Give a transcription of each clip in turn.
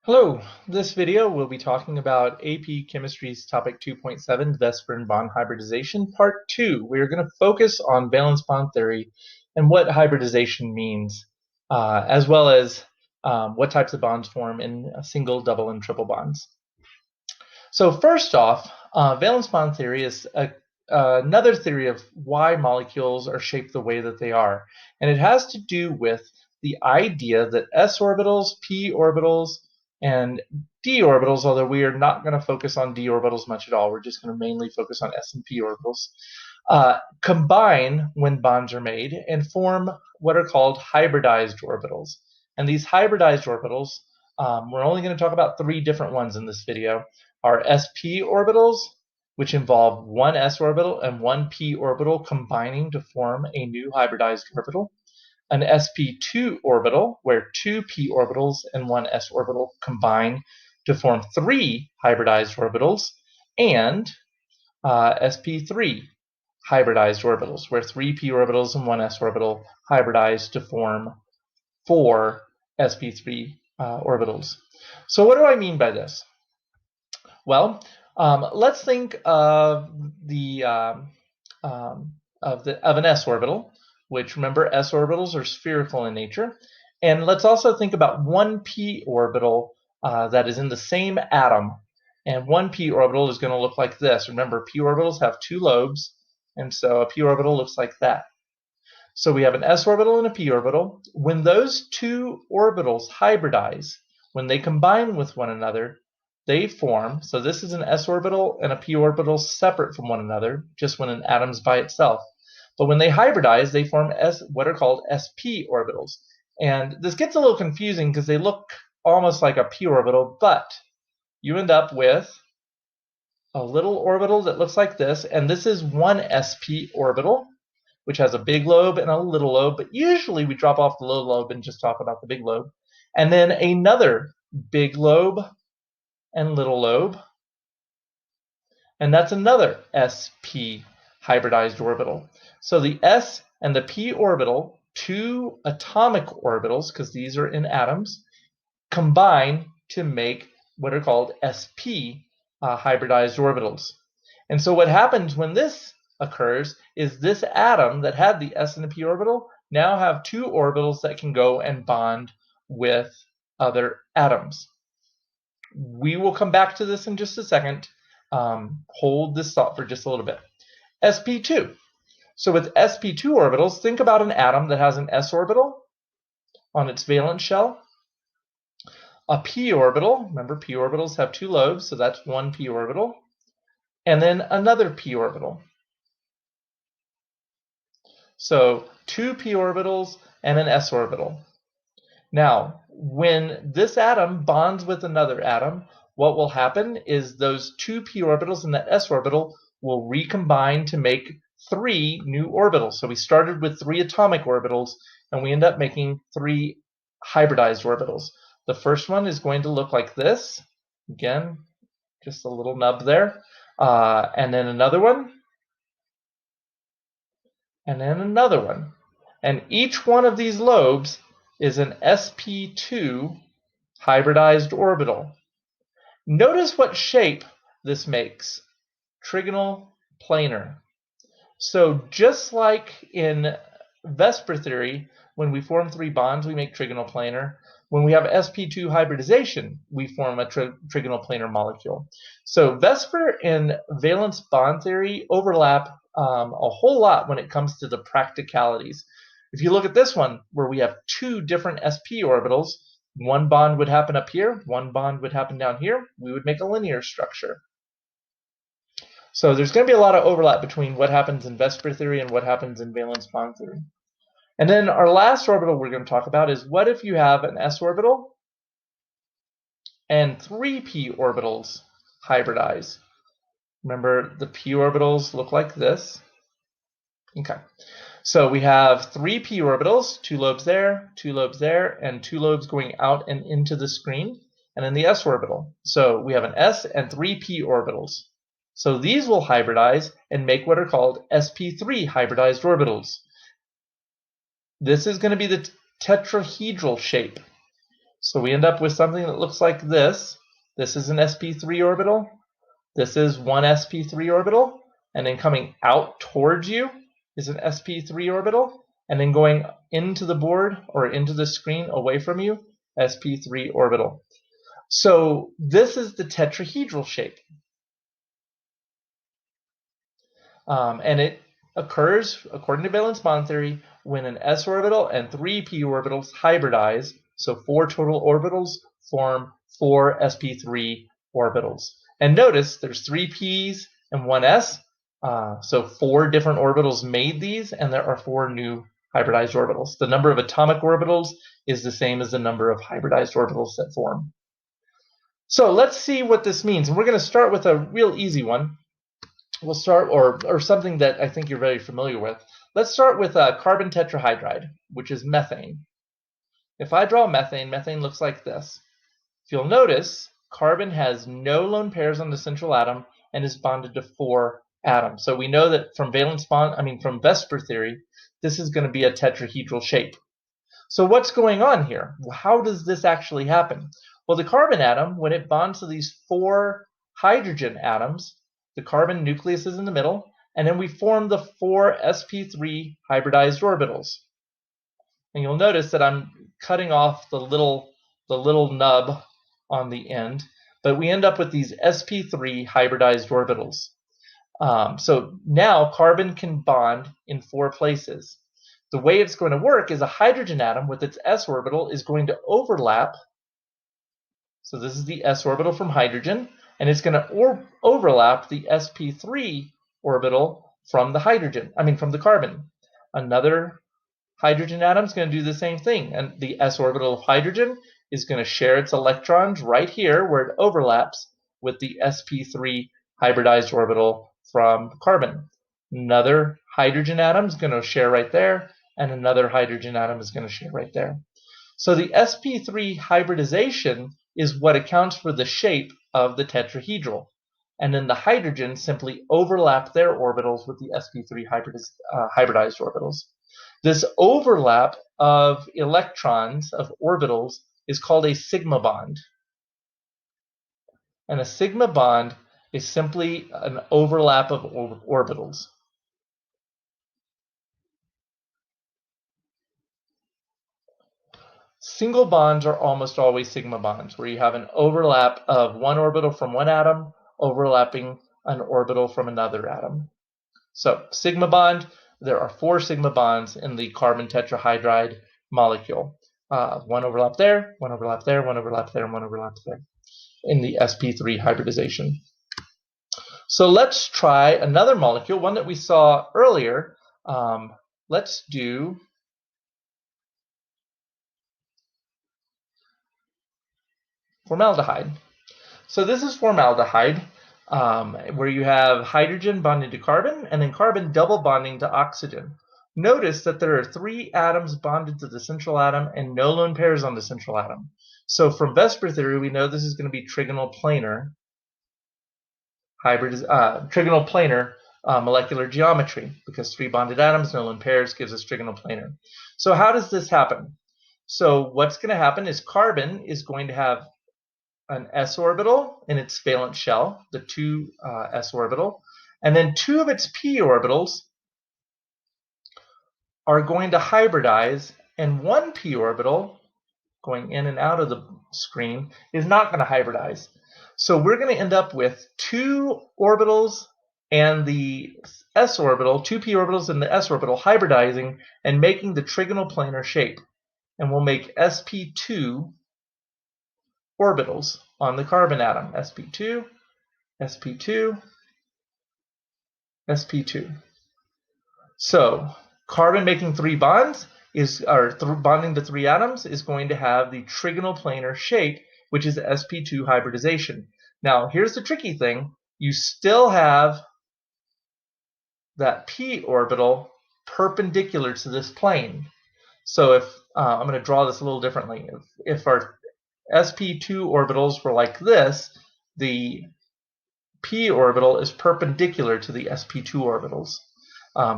Hello, this video we'll be talking about AP Chemistry's topic 2.7, VSEPR bond hybridization, part 2. We're going to focus on valence bond theory and what hybridization means, as well as what types of bonds form in single, double, and triple bonds. So first off, valence bond theory is another theory of why molecules are shaped the way that they are. And it has to do with the idea that s orbitals, p orbitals, and d orbitals, although we are not going to focus on d orbitals much at all, we're just going to mainly focus on s and p orbitals, combine when bonds are made and form what are called hybridized orbitals. And these hybridized orbitals, we're only going to talk about 3 different ones in this video, are sp orbitals, which involve one s orbital and one p orbital combining to form a new hybridized orbital, an sp2 orbital, where 2 p orbitals and one s orbital combine to form 3 hybridized orbitals, and sp3 hybridized orbitals, where 3 p orbitals and one s orbital hybridize to form 4 sp3 orbitals. So what do I mean by this? Well, let's think of an s orbital, which, remember, s orbitals are spherical in nature. And let's also think about one p orbital that is in the same atom. And one p orbital is going to look like this. Remember, p orbitals have 2 lobes, and so a p orbital looks like that. So we have an s orbital and a p orbital. When those 2 orbitals hybridize, when they combine with one another, they form, so this is an s orbital and a p orbital separate from one another, just when an atom's by itself. But when they hybridize, they form what are called sp orbitals. And this gets a little confusing because they look almost like a p orbital, but you end up with a little orbital that looks like this, and this is one sp orbital, which has a big lobe and a little lobe, but usually we drop off the little lobe and just talk about the big lobe. And then another big lobe and little lobe, and that's another sp hybridized orbital. So the s and the p orbital, 2 atomic orbitals, because these are in atoms, combine to make what are called sp hybridized orbitals. And so what happens when this occurs is this atom that had the s and the p orbital now have 2 orbitals that can go and bond with other atoms. We will come back to this in just a second. Hold this thought for just a little bit. sp2. So with sp2 orbitals, think about an atom that has an s orbital on its valence shell, a p orbital. Remember, p orbitals have 2 lobes, so that's one p orbital, and then another p orbital. So 2 p orbitals and an s orbital. Now, when this atom bonds with another atom, what will happen is those 2 p orbitals and that s orbital will recombine to make 3 new orbitals. So we started with 3 atomic orbitals, and we end up making 3 hybridized orbitals. The first one is going to look like this. Again, just a little nub there. And then another one. And then another one. And each one of these lobes is an sp2 hybridized orbital. Notice what shape this makes. Trigonal planar. So just like in VSEPR theory, when we form 3 bonds, we make trigonal planar. When we have sp2 hybridization, we form a trigonal planar molecule. So VSEPR and valence bond theory overlap a whole lot when it comes to the practicalities. If you look at this one, where we have 2 different sp orbitals, one bond would happen up here, one bond would happen down here, we would make a linear structure. So there's going to be a lot of overlap between what happens in VSEPR theory and what happens in valence bond theory. And then our last orbital we're going to talk about is, what if you have an s orbital and 3 p orbitals hybridize? Remember, the p orbitals look like this. Okay. So we have 3 p orbitals, 2 lobes there, 2 lobes there, and 2 lobes going out and into the screen, and then the s orbital. So we have an s and 3 p orbitals. So these will hybridize and make what are called sp3 hybridized orbitals. This is going to be the tetrahedral shape. So we end up with something that looks like this. This is an sp3 orbital. This is one sp3 orbital. And then coming out towards you is an sp3 orbital. And then going into the board or into the screen away from you, sp3 orbital. So this is the tetrahedral shape. And it occurs, according to valence bond theory, when an s orbital and three p orbitals hybridize. So 4 total orbitals form 4 sp3 orbitals. And notice there's 3 p's and 1 s. So 4 different orbitals made these, and there are 4 new hybridized orbitals. The number of atomic orbitals is the same as the number of hybridized orbitals that form. So let's see what this means. And we're going to start with a real easy one. We'll start, or something that I think you're very familiar with. Let's start with carbon tetrahydride, which is methane. If I draw methane, methane looks like this. If you'll notice, carbon has no lone pairs on the central atom and is bonded to 4 atoms. So we know that from from VSEPR theory, this is going to be a tetrahedral shape. So what's going on here? How does this actually happen? Well, the carbon atom, when it bonds to these 4 hydrogen atoms, the carbon nucleus is in the middle, and then we form the 4 sp3 hybridized orbitals. And you'll notice that I'm cutting off the little nub on the end, but we end up with these sp3 hybridized orbitals. So now carbon can bond in 4 places. The way it's going to work is a hydrogen atom with its s orbital is going to overlap. So this is the s orbital from hydrogen, and it's going to overlap the sp3 orbital from the from the carbon. Another hydrogen atom is going to do the same thing, and the s orbital of hydrogen is going to share its electrons right here where it overlaps with the sp3 hybridized orbital from carbon. Another hydrogen atom is going to share right there, and another hydrogen atom is going to share right there. So the sp3 hybridization is what accounts for the shape of the tetrahedral. And then the hydrogens simply overlap their orbitals with the sp3 hybridized orbitals. This overlap of electrons, of orbitals, is called a sigma bond. And a sigma bond is simply an overlap of orbitals. Single bonds are almost always sigma bonds, where you have an overlap of one orbital from one atom overlapping an orbital from another atom. So sigma bond, there are 4 sigma bonds in the carbon tetrahydride molecule. One overlap there, one overlap there, one overlap there, and one overlap there in the sp3 hybridization. So let's try another molecule, one that we saw earlier. Let's do formaldehyde. So this is formaldehyde, where you have hydrogen bonding to carbon and then carbon double bonding to oxygen. Notice that there are 3 atoms bonded to the central atom and no lone pairs on the central atom. So from VSEPR theory, we know this is going to be trigonal planar molecular geometry, because 3 bonded atoms, no lone pairs, gives us trigonal planar. So how does this happen? So what's going to happen is carbon is going to have an s orbital in its valence shell, the 2 s orbital, and then 2 of its p orbitals are going to hybridize, and 1 p orbital, going in and out of the screen, is not going to hybridize. So we're going to end up with 2 orbitals and the s orbital, 2 p orbitals and the s orbital hybridizing and making the trigonal planar shape. And we'll make sp2 orbitals on the carbon atom. sp2, sp2, sp2. So carbon making 3 bonds bonding to 3 atoms is going to have the trigonal planar shape, which is sp2 hybridization. Now here's the tricky thing. You still have that p orbital perpendicular to this plane. So if I'm going to draw this a little differently. If our sp2 orbitals were like this, the p orbital is perpendicular to the sp2 orbitals.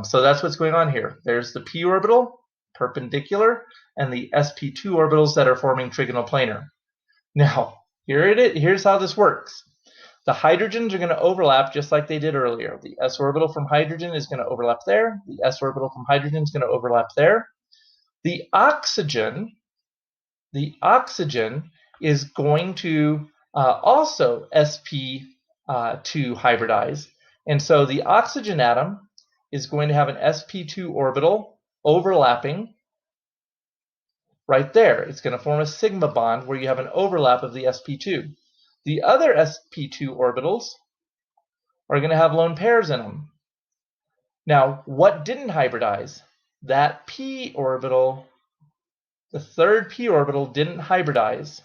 So that's what's going on here. There's the p orbital perpendicular, and the sp2 orbitals that are forming trigonoplanar. Now, here's how this works. The hydrogens are going to overlap just like they did earlier. The s orbital from hydrogen is going to overlap there. The s orbital from hydrogen is going to overlap there. The oxygen is going to also sp2 hybridize. And so the oxygen atom is going to have an sp2 orbital overlapping right there. It's going to form a sigma bond where you have an overlap of the sp2. The other sp2 orbitals are going to have lone pairs in them. Now, what didn't hybridize? That p orbital, the third p orbital, didn't hybridize.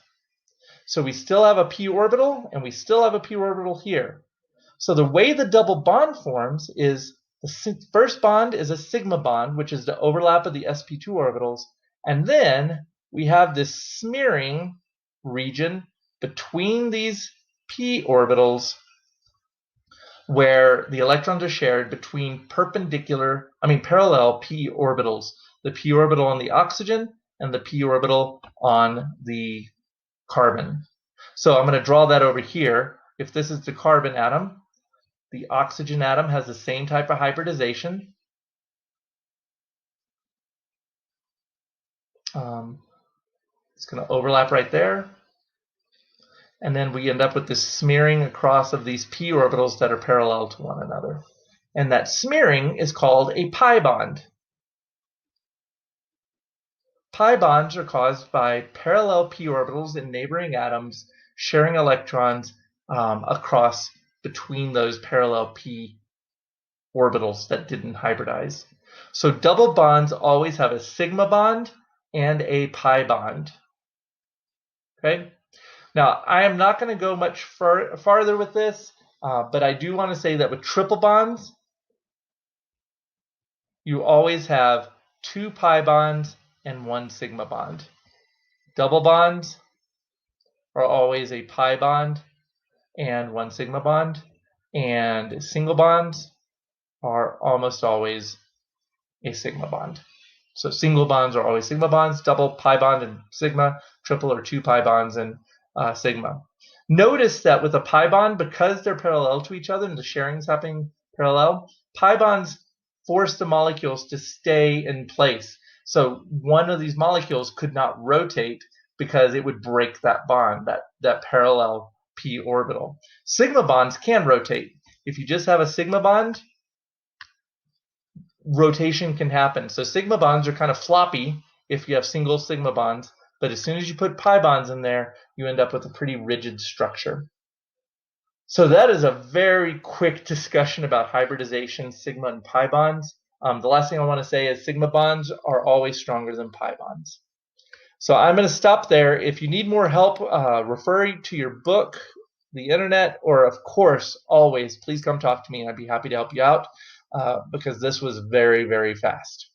So we still have a p orbital, and we still have a p orbital here. So the way the double bond forms is the first bond is a sigma bond, which is the overlap of the sp2 orbitals, and then we have this smearing region between these p orbitals where the electrons are shared between parallel p orbitals, the p orbital on the oxygen and the p orbital on the carbon. So I'm going to draw that over here. If this is the carbon atom, the oxygen atom has the same type of hybridization. It's going to overlap right there. And then we end up with this smearing across of these p orbitals that are parallel to one another. And that smearing is called a pi bond. Pi bonds are caused by parallel p orbitals in neighboring atoms sharing electrons across between those parallel p orbitals that didn't hybridize. So double bonds always have a sigma bond and a pi bond. Okay? Now, I am not going to go much farther with this, but I do want to say that with triple bonds, you always have 2 pi bonds and 1 sigma bond. Double bonds are always a pi bond and 1 sigma bond, and single bonds are almost always a sigma bond. So single bonds are always sigma bonds, double pi bond and sigma, triple are 2 pi bonds and sigma. Notice that with a pi bond, because they're parallel to each other and the sharing is happening parallel, pi bonds force the molecules to stay in place. So one of these molecules could not rotate because it would break that bond, that parallel p orbital. Sigma bonds can rotate. If you just have a sigma bond, rotation can happen. So sigma bonds are kind of floppy if you have single sigma bonds, but as soon as you put pi bonds in there, you end up with a pretty rigid structure. So that is a very quick discussion about hybridization, sigma and pi bonds. The last thing I want to say is sigma bonds are always stronger than pi bonds. So I'm going to stop there. If you need more help referring to your book, the internet, or of course, always, please come talk to me and I'd be happy to help you out because this was very, very fast.